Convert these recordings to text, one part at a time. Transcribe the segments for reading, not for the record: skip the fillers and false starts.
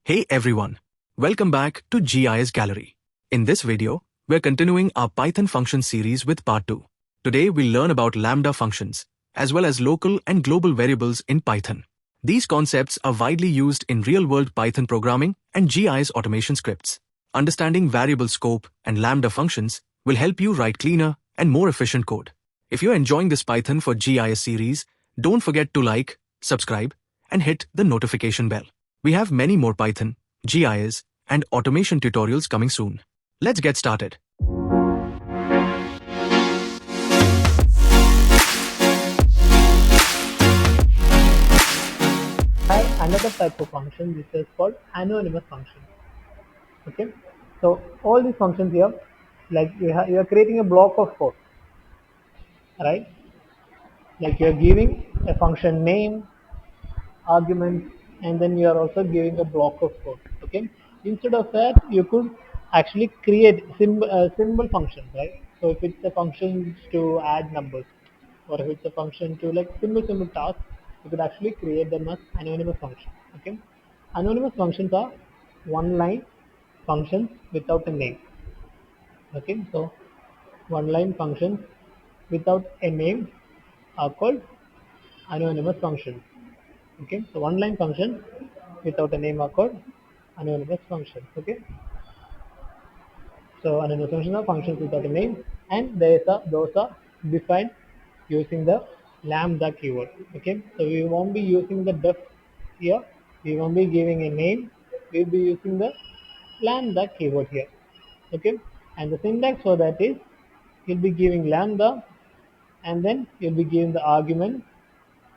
Hey everyone, welcome back to GIS Gallery. In this video, we're continuing our Python function series with part 2. Today we'll learn about Lambda functions, as well as local and global variables in Python. These concepts are widely used in real-world Python programming and GIS automation scripts. Understanding variable scope and Lambda functions will help you write cleaner and more efficient code. If you're enjoying this Python for GIS series, don't forget to like, subscribe, and hit the notification bell. We have many more Python, GIS, and automation tutorials coming soon. Let's get started. Another type of function which is called anonymous function. Okay, so all these functions here, like you are creating a block of code, right? Like you are giving a function name, argument, and then you are also giving a block of code. Okay, instead of that, you could actually create symbol functions, right? So if it's a function to add numbers, or if it's a function to like simple tasks, you could actually create them as anonymous functions. Okay, anonymous functions are one line functions without a name. Okay, so one line functions without a name are called anonymous functions. Okay, so one line functions without a name are called anonymous functions. Okay, so anonymous functions are functions without a name, and those are defined using the lambda keyword. Okay, so we won't be using the def here, we won't be giving a name, we'll be using the lambda keyword here. Okay, and the syntax for that is you'll be giving lambda, and then you'll be giving the argument,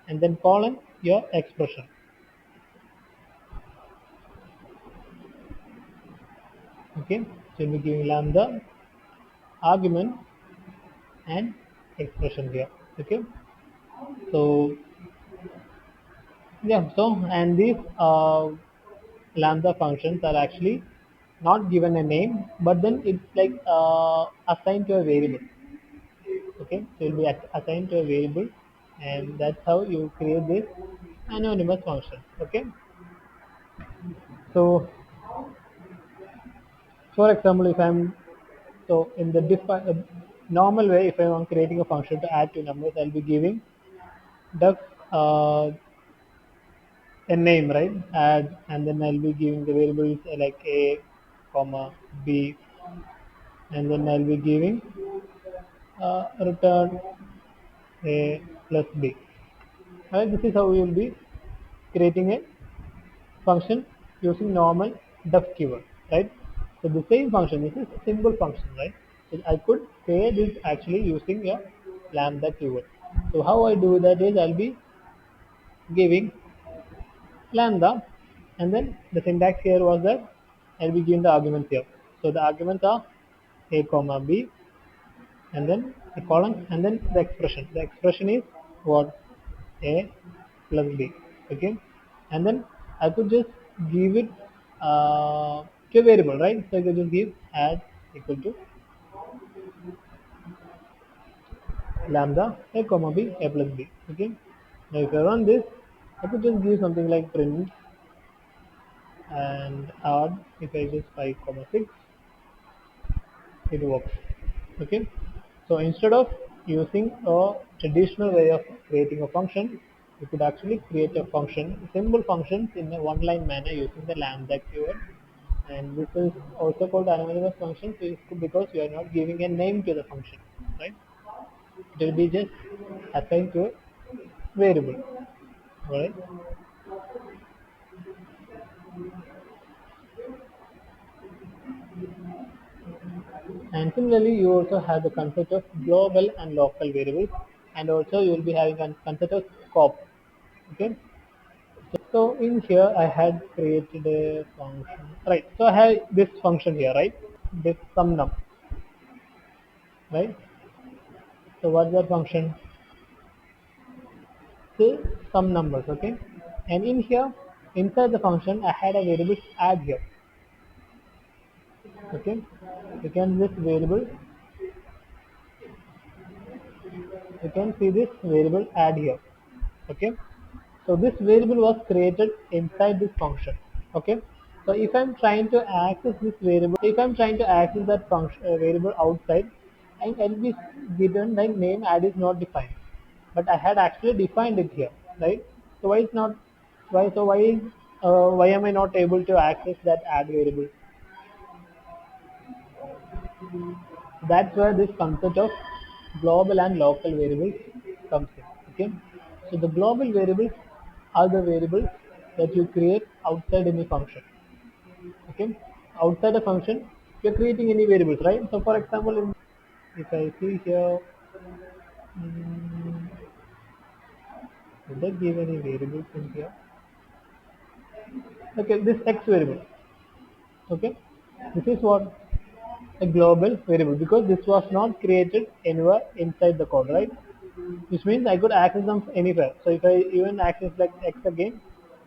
and then colon your expression. Okay, so you'll be giving lambda, argument, and expression here. Okay, so yeah, so and these lambda functions are actually not given a name, but then it's like assigned to a variable. Okay, so it will be assigned to a variable, and that's how you create this anonymous function. Okay, so for example, if I'm so in the normal way, if I'm creating a function to add two numbers, I'll be giving the a name, right? Add, and then I'll be giving the variables like a, comma b, and then I'll be giving return a plus b. Right? This is how we will be creating a function using normal def keyword, right? So the same function, this is a simple function, right? So I could say this actually using a lambda keyword. So how I do that is I'll be giving lambda, and then the syntax here was that I'll be giving the arguments here. So the arguments are a comma b, and then a column, and then the expression. The expression is what? A plus b. Okay, and then I could just give it to a variable, right? So I could just give add equal to lambda a comma b a plus b. Okay, now if I run this, I could just give something like print and add. If I just 5 comma 6, it works. Okay, so instead of using a traditional way of creating a function, you could actually create a function, simple functions in a one line manner using the lambda keyword, and this is also called anonymous function because you are not giving a name to the function, right? It will be just assigned to a variable. Right, and similarly you also have the concept of global and local variables, and also you will be having a concept of scope. Okay, so in here I had created a function, right? So I have this function here, right? This sum num, right? So what's that function? So some numbers, okay? And in here, inside the function, I had a variable add here, okay? You can this variable, you can see this variable add here, okay? So this variable was created inside this function, okay? So if I'm trying to access this variable, if I'm trying to access that function variable outside, and I'll be given like name add is not defined, but I had actually defined it here, right? So why is not why am I not able to access that add variable? That's where this concept of global and local variables comes in. Okay, so the global variables are the variables that you create outside any function. Okay, outside a function you're creating any variables, right? So for example, if I see here, mm, did I give any variables in here? Okay, this x variable. Okay, this is what a global variable because this was not created anywhere inside the code, right? Which means I could access them anywhere. So if I even access like x again,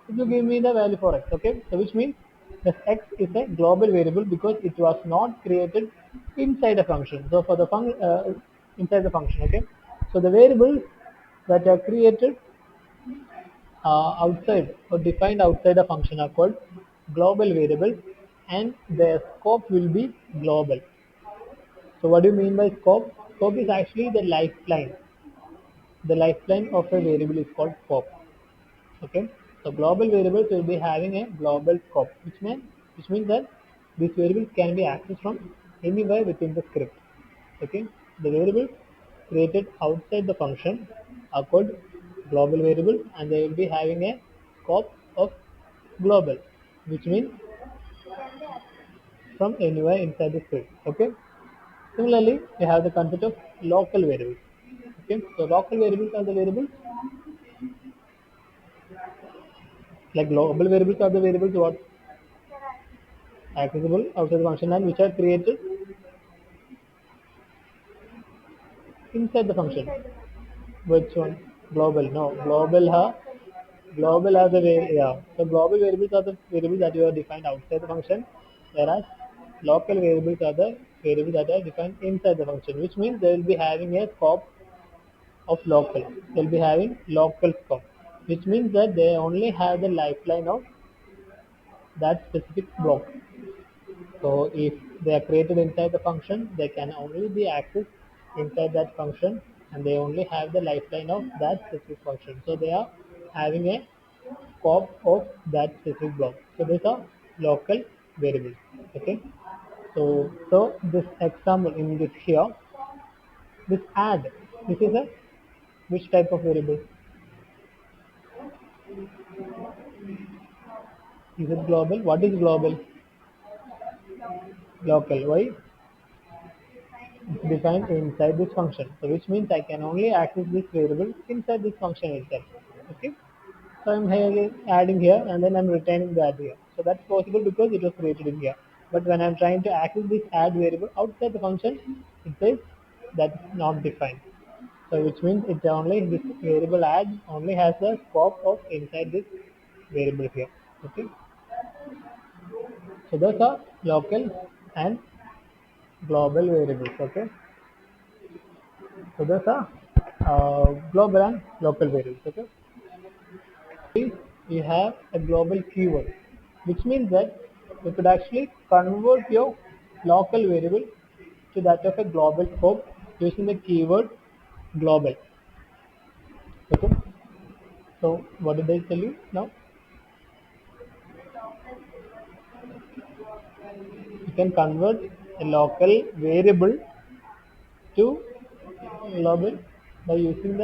it will give me the value for x. Okay, so which means this x is a global variable because it was not created inside a function. So for the inside the function, okay. So the variables that are created outside or defined outside a function are called global variables, and their scope will be global. So what do you mean by scope? Scope is actually the lifeline. The lifeline of a variable is called scope. Okay. So global variables will be having a global scope, which means that these variables can be accessed from anywhere within the script. Okay. The variables created outside the function are called global variables, and they will be having a scope of global, which means from anywhere inside the script. Okay. Similarly, we have the concept of local variables. Okay, so local variables are the variables like global variables are the variables what accessible outside the function and which are created inside the function. Which one? Global. No, global are the yeah. So global variables are the variables that you are defined outside the function, whereas local variables are the variables that are defined inside the function, which means they will be having a scope of local. They will be having local scope, which means that they only have the lifeline of that specific block. So if they are created inside the function, they can only be accessed inside that function, and they only have the lifeline of that specific function. So they are having a scope of that specific block. So these are local variables. Okay. So this example in this here, this add, this is a which type of variable? Is it global? What is global? Local. Why? It's defined inside this function. So which means I can only access this variable inside this function itself. Okay. So I'm here adding here and then I'm returning that here. So that's possible because it was created in here. But when I'm trying to access this add variable outside the function, it says that's not defined. So which means it only this variable add only has the scope of inside this variable here. Okay. So those are local and global variables. Okay. So those are global and local variables. Okay. You have a global keyword, which means that you could actually convert your local variable to that of a global scope using the keyword global. Okay. So what did I tell you now? You can convert a local variable to global by using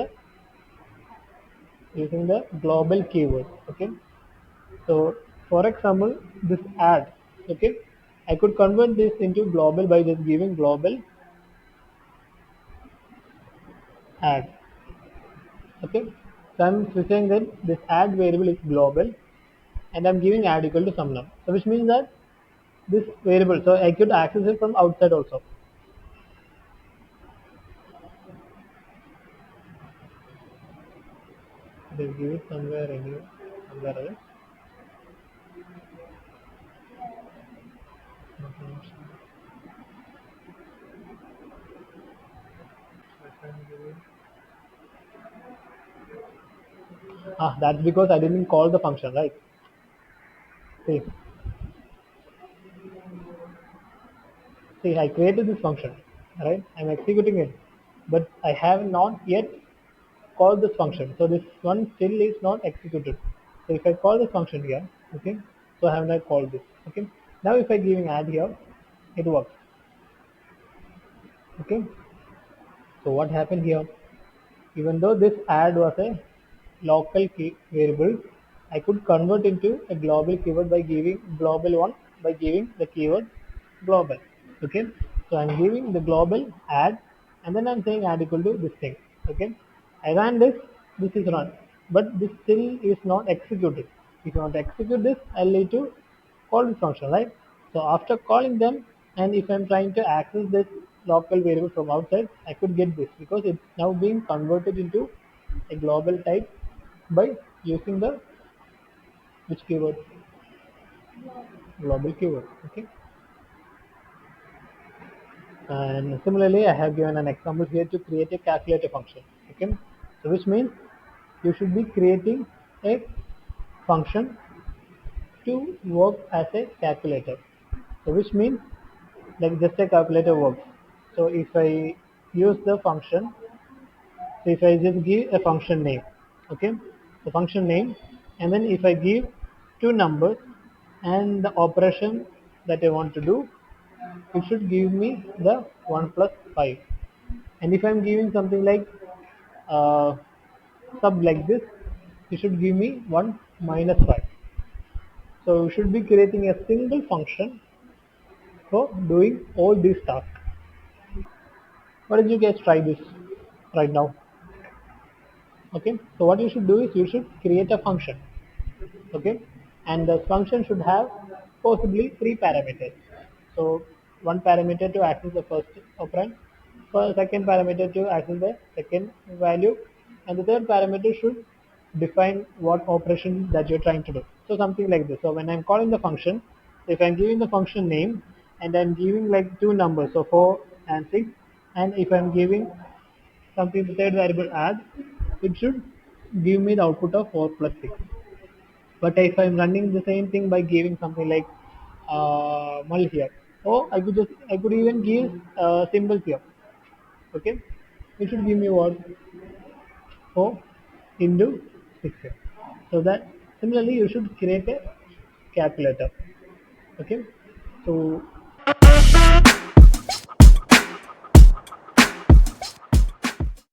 the global keyword. Okay. So for example, this add, okay, I could convert this into global by just giving global add. Okay, so I'm saying that this add variable is global, and I'm giving add equal to some num. So which means that this variable, so I could access it from outside also. They give it somewhere else. Ah, that's because I didn't call the function, right? See, see, I created this function, right? I'm executing it, but I have not yet called this function. So this one still is not executed. So if I call this function here, okay, so I have not called this, okay. Now if I giving add here, it works, okay. So what happened here? Even though this add was a local key variable, I could convert into a global keyword by giving global one by giving the keyword global. Okay, so I'm giving the global add, and then I'm saying add equal to this thing. Okay, I ran this, this is run, but this still is not executed. If I want to execute this, I'll need to call this function, right? So after calling them, and if I'm trying to access this local variable from outside, I could get this because it's now being converted into a global type by using the which keyword? Global keyword. Okay. And similarly, I have given an example here to create a calculator function. Okay. So which means you should be creating a function to work as a calculator. So which means like just a calculator works. So if I use the function, so if I just give a function name, okay, the function name, and then if I give two numbers and the operation that I want to do, it should give me the 1 plus 5. And if I'm giving something like uh, sub like this, it should give me 1 minus 5. So we should be creating a single function for doing all these tasks. Why don't you guys try this right now? Okay, so what you should do is you should create a function, okay, and the function should have possibly three parameters. So one parameter to access the first operand, for second parameter to access the second value, and the third parameter should define what operation that you're trying to do. So something like this. So when I'm calling the function, if I'm giving the function name and I'm giving like two numbers, so 4 and 6, and if I'm giving something the third variable add, it should give me the output of 4 plus 6. But if I'm running the same thing by giving something like null here, or I could even give symbols here. Okay, it should give me what 4 into 6 here. So that similarly you should create a calculator. Okay, so